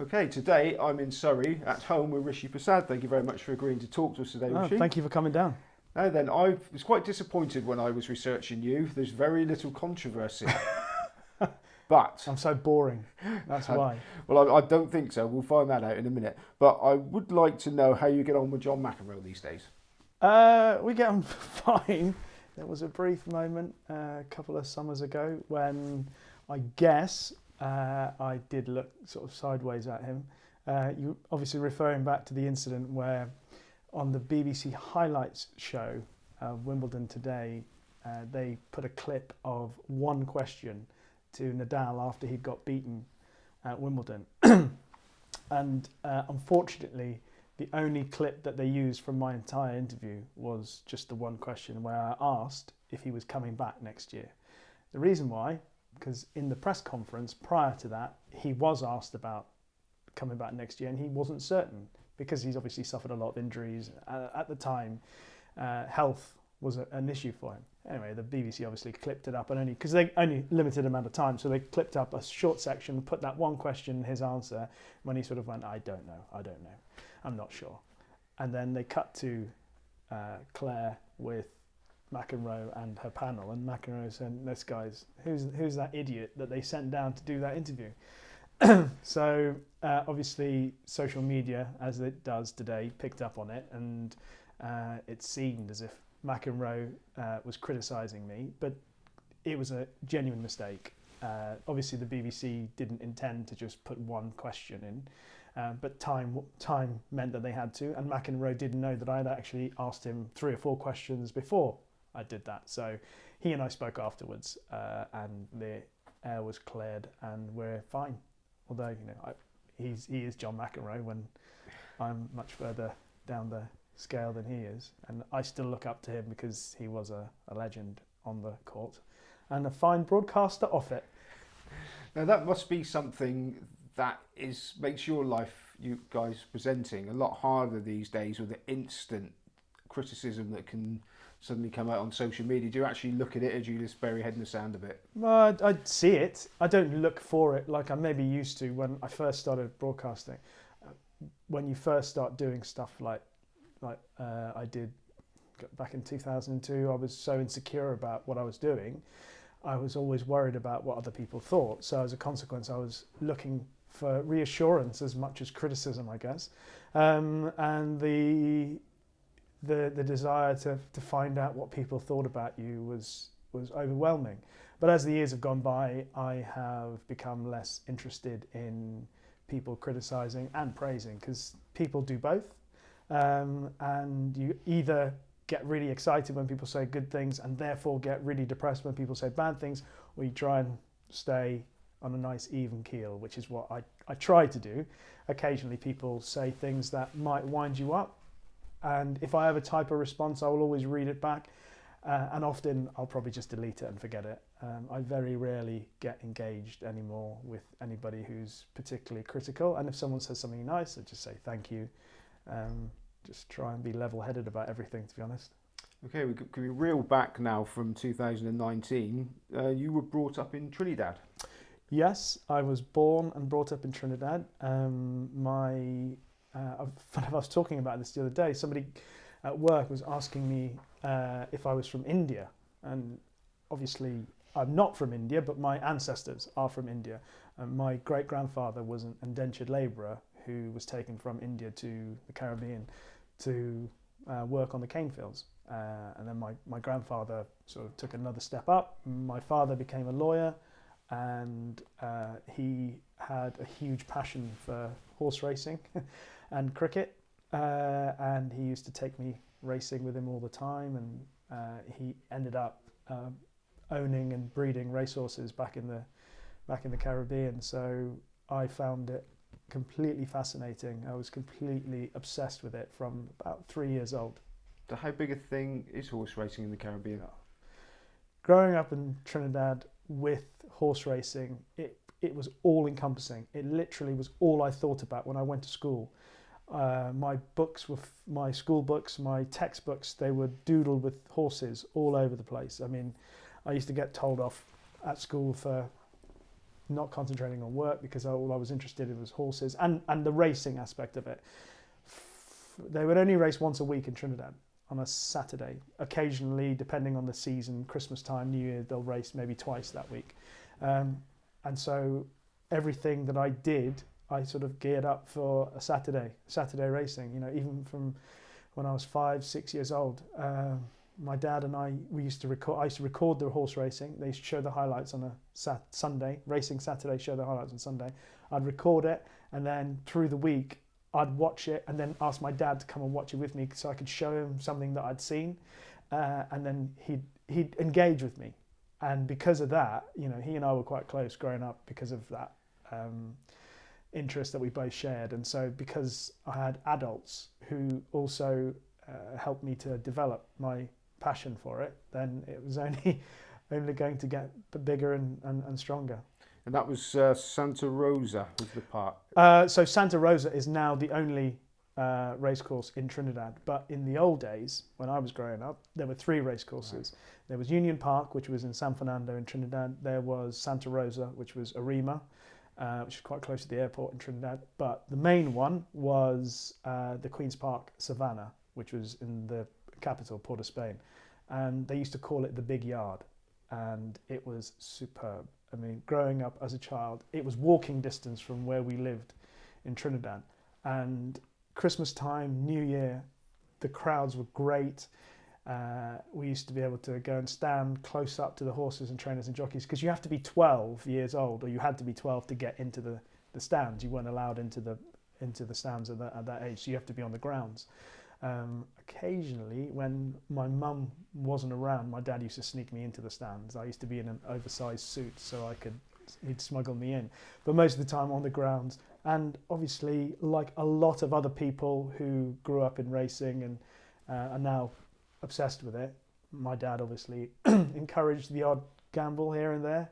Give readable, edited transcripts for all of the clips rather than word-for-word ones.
Okay, today I'm in Surrey at home with Rishi Persad. Thank you very much for agreeing to talk to us today, Oh, Rishi. thank you for coming down. Now then, I was quite disappointed when I was researching you. There's very little controversy. But, I'm so boring. That's why. well, I don't think so. We'll find that out in a minute. But I would like to know how you get on with John McEnroe these days. We get on fine. There was a brief moment a couple of summers ago when I guess I did look sort of sideways at him. You obviously referring back to the incident where on the BBC highlights show Wimbledon Today, they put a clip of one question to Nadal after he'd got beaten at Wimbledon. And unfortunately, the only clip that they used from my entire interview was just the one question where I asked if he was coming back next year. The reason why, because in the press conference prior to that, he was asked about coming back next year and he wasn't certain because he's obviously suffered a lot of injuries. At the time, health was an issue for him. Anyway, the BBC obviously clipped it up, and because they only limited amount of time, so they clipped up a short section, put that one question, his answer, when he sort of went, I don't know, I'm not sure. And then they cut to Claire with McEnroe and her panel, and McEnroe said, this guy's, who's that idiot that they sent down to do that interview? So obviously social media, as it does today, picked up on it, and it seemed as if McEnroe was criticising me, but it was a genuine mistake. Obviously the BBC didn't intend to just put one question in, but time meant that they had to, and McEnroe didn't know that I'd actually asked him 3 or 4 questions before I did that. So he and I spoke afterwards, and the air was cleared, and we're fine. Although he is John McEnroe when I'm much further down the scale than he is, and I still look up to him because he was a legend on the court and a fine broadcaster off it. Now that must be something that makes your life, you guys presenting, a lot harder these days with the instant criticism that can suddenly come out on social media. Do you actually look at it, or do you just bury your head in the sand a bit? Well, I see it. I don't look for it like I maybe used to when I first started broadcasting. When you first start doing stuff like I did back in 2002, I was so insecure about what I was doing. I was always worried about what other people thought. So as a consequence, I was looking for reassurance as much as criticism, I guess. And the desire to find out what people thought about you was overwhelming. But as the years have gone by, I have become less interested in people criticising and praising, because people do both. And you either get really excited when people say good things and therefore get really depressed when people say bad things, or you try and stay on a nice even keel, which is what I try to do. Occasionally people say things that might wind you up, and if I ever type a response, I will always read it back, and often I'll probably just delete it and forget it. I very rarely get engaged anymore with anybody who's particularly critical, and if someone says something nice, I just say thank you. Just try and be level-headed about everything, to be honest. Okay, can we reel back now from 2019? You were brought up in Trinidad. Yes, I was born and brought up in Trinidad. I was talking about this the other day. Somebody at work was asking me if I was from India, and obviously I'm not from India, but my ancestors are from India. My great-grandfather was an indentured labourer who was taken from India to the Caribbean to work on the cane fields. And then my grandfather sort of took another step up. My father became a lawyer, and he had a huge passion for horse racing and cricket. And he used to take me racing with him all the time, and he ended up owning and breeding racehorses back in the Caribbean. So I found it completely fascinating. I was completely obsessed with it from about 3 years old. So how big a thing is horse racing in the Caribbean? Growing up in Trinidad with horse racing, it was all encompassing. It literally was all I thought about when I went to school. My books were my school books, my textbooks, they were doodled with horses all over the place. I mean, I used to get told off at school for not concentrating on work because all I was interested in was horses and the racing aspect of it. They would only race once a week in Trinidad on a Saturday. Occasionally, depending on the season, Christmas time, New Year, they'll race maybe twice that week. And so everything that I did, I sort of geared up for a Saturday racing. You know, even from when I was 5, 6 years old. My dad and I used to record the horse racing. They used to show the highlights on a Sunday, racing Saturday, show the highlights on Sunday. I'd record it, and then through the week, I'd watch it and then ask my dad to come and watch it with me so I could show him something that I'd seen, and then he'd engage with me. And because of that, you know, he and I were quite close growing up because of that interest that we both shared. And so because I had adults who also helped me to develop my passion for it, then it was only going to get bigger and stronger. And that was Santa Rosa was the park. So Santa Rosa is now the only racecourse in Trinidad. But in the old days, when I was growing up, there were 3 racecourses. Right. There was Union Park, which was in San Fernando in Trinidad. There was Santa Rosa, which was Arima, which is quite close to the airport in Trinidad. But the main one was the Queen's Park, Savanna, which was in the capital, Port of Spain. And they used to call it the Big Yard. And it was superb. I mean, growing up as a child, it was walking distance from where we lived in Trinidad. And Christmas time, New Year, the crowds were great. We used to be able to go and stand close up to the horses and trainers and jockeys because you have to be 12 years old, or you had to be 12 to get into the stands. You weren't allowed into the stands at that age, so you have to be on the grounds. Occasionally, when my mum wasn't around, my dad used to sneak me into the stands. I used to be in an oversized suit, so he'd smuggle me in. But most of the time on the grounds. And obviously, like a lot of other people who grew up in racing and are now obsessed with it, my dad obviously encouraged the odd gamble here and there.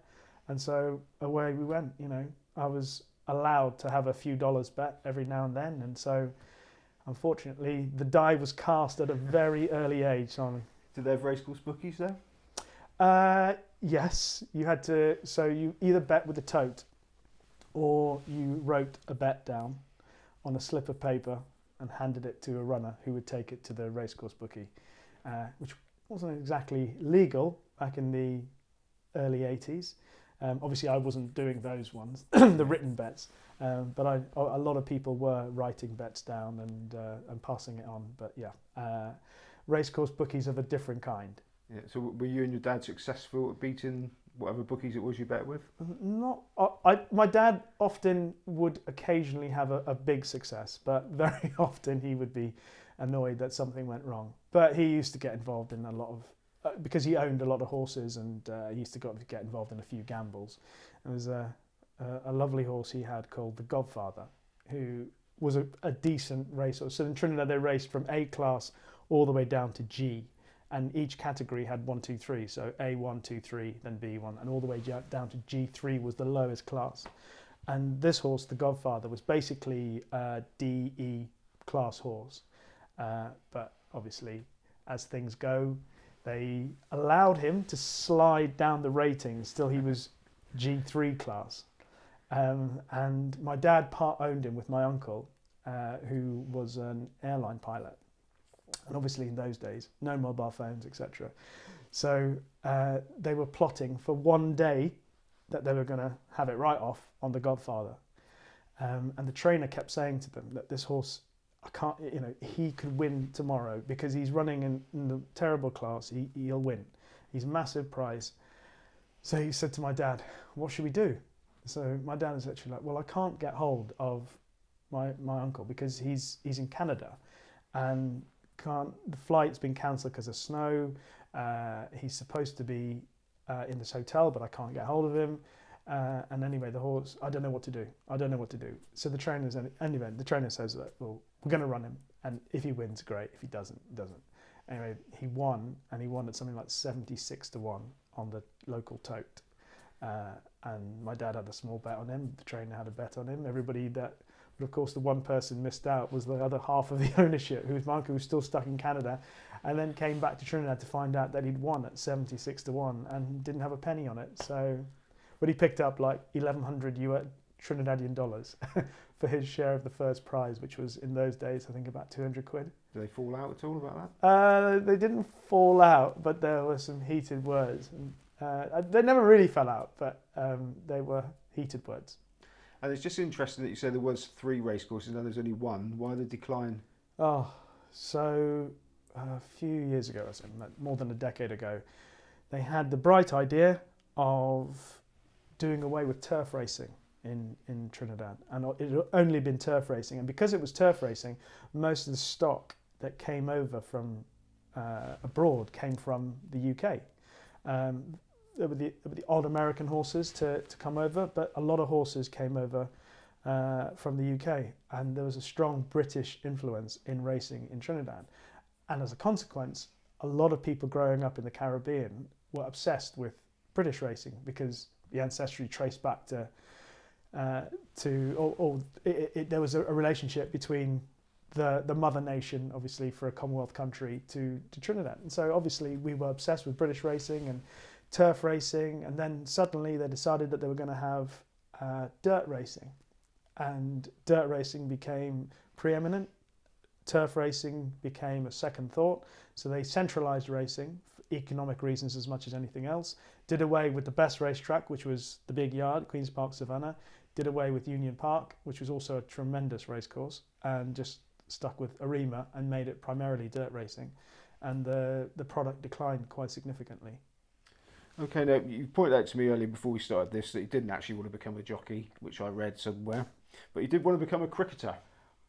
And so away we went, you know. I was allowed to have a few dollars bet every now and then. And so unfortunately, the die was cast at a very early age, Simon. Did they have racecourse bookies there? Yes, you had to. So you either bet with a tote, or you wrote a bet down on a slip of paper and handed it to a runner who would take it to the racecourse bookie, which wasn't exactly legal back in the early 80s. Obviously, I wasn't doing those ones, the written bets. But a lot of people were writing bets down and passing it on. But yeah, racecourse bookies of a different kind. Yeah. So were you and your dad successful at beating whatever bookies it was you bet with? Not. My dad often would occasionally have a big success, but very often he would be annoyed that something went wrong. But he used to get involved in a lot of because he owned a lot of horses, and he used to get involved in a few gambles. There was a lovely horse he had called the Godfather, who was a decent racer. So in Trinidad they raced from A class all the way down to G, and each category had 1, 2, 3. So A1, 2, 3, then B1, and all the way down to G3 was the lowest class. And this horse, the Godfather, was basically a DE class horse. But obviously, as things go, they allowed him to slide down the ratings till he was G3 class. And my dad part-owned him with my uncle, who was an airline pilot. And obviously in those days, no mobile phones, etc. So they were plotting for one day that they were going to have it right off on the Godfather. And the trainer kept saying to them that this horse, he could win tomorrow because he's running in the terrible class. He'll win. He's a massive prize. So he said to my dad, what should we do? So my dad is actually like, well, I can't get hold of my uncle because he's in Canada and the flight's been cancelled because of snow. He's supposed to be in this hotel, but I can't get hold of him. And anyway, the horse, I don't know what to do. So the trainer says that, well, we're going to run him. And if he wins, great. If he doesn't, he doesn't. Anyway, he won, and he won at something like 76-1 on the local tote. And my dad had a small bet on him. The trainer had a bet on him. But of course, the one person missed out was the other half of the ownership, who was my uncle, who was still stuck in Canada, and then came back to Trinidad to find out that he'd won at 76-1 and didn't have a penny on it. So but he picked up like 1,100 Trinidadian dollars for his share of the first prize, which was in those days I think about 200 quid. Do they fall out at all about that? They didn't fall out, but there were some heated words. And, they never really fell out, but they were heated words. And it's just interesting that you say there was 3 racecourses, now there's only 1. Why the decline? Oh, so a few years ago, more than a decade ago, they had the bright idea of doing away with turf racing in Trinidad. And it had only been turf racing. And because it was turf racing, most of the stock that came over from abroad came from the UK. There were the odd American horses to come over, but a lot of horses came over from the UK, and there was a strong British influence in racing in Trinidad. And as a consequence, a lot of people growing up in the Caribbean were obsessed with British racing because the ancestry traced back to there was a relationship between the mother nation, obviously for a Commonwealth country, to Trinidad. And so obviously we were obsessed with British racing and turf racing, and then suddenly they decided that they were going to have dirt racing, and dirt racing became preeminent. Turf racing became a second thought, so they centralised racing for economic reasons as much as anything else, did away with the best racetrack, which was the big yard, Queen's Park Savanna, did away with Union Park, which was also a tremendous racecourse, and just stuck with Arima and made it primarily dirt racing, and the product declined quite significantly. Okay, now you pointed out to me earlier before we started this that you didn't actually want to become a jockey, which I read somewhere, but you did want to become a cricketer.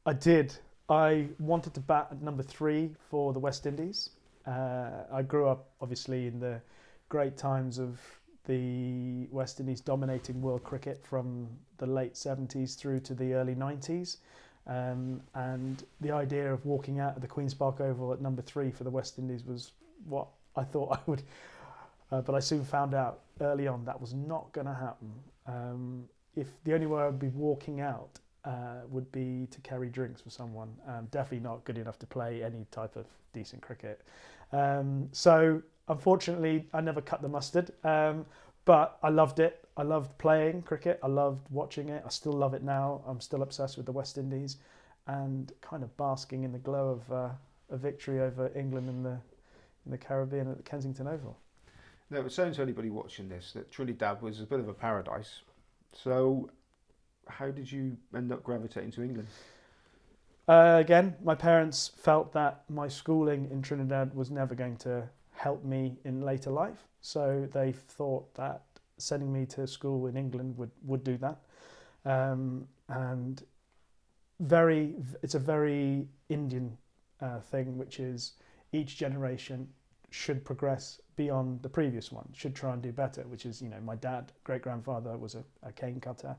I did. I wanted to bat at number 3 for the West Indies. I grew up obviously in the great times of the West Indies dominating world cricket from the late 70s through to the early 90s. And the idea of walking out of the Queen's Park Oval at number 3 for the West Indies was what I thought I would, but I soon found out early on that was not going to happen. If the only way I'd be walking out would be to carry drinks for someone, definitely not good enough to play any type of decent cricket. So unfortunately I never cut the mustard, but I loved it. I loved playing cricket, I loved watching it, I still love it now. I'm still obsessed with the West Indies and kind of basking in the glow of a victory over England in the Caribbean at the Kensington Oval. Now, it sounds to anybody watching this that Trinidad was a bit of a paradise. So how did you end up gravitating to England? Again, my parents felt that my schooling in Trinidad was never going to help me in later life. So they thought that sending me to school in England would do that. And it's a very Indian thing, which is each generation should progress beyond the previous one, should try and do better, which is, my dad, great-grandfather was a cane cutter.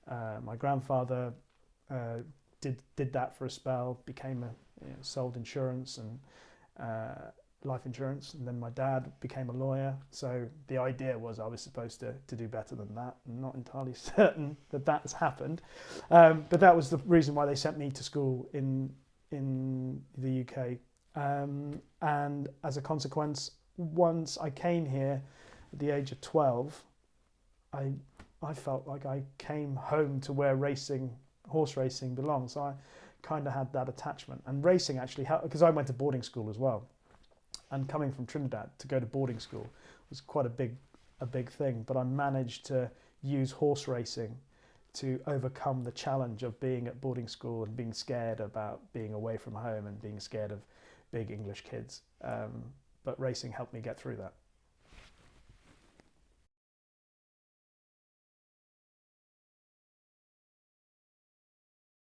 My grandfather did that for a spell, sold insurance and life insurance, and then my dad became a lawyer. So the idea was I was supposed to do better than that. I'm not entirely certain that has happened, but that was the reason why they sent me to school in the UK. And as a consequence, once I came here at the age of 12, I felt like I came home to where horse racing belongs. So I kind of had that attachment. And racing actually helped, because I went to boarding school as well. And coming from Trinidad to go to boarding school was quite a big thing. But I managed to use horse racing to overcome the challenge of being at boarding school and being scared about being away from home and being scared of big English kids. But racing helped me get through that.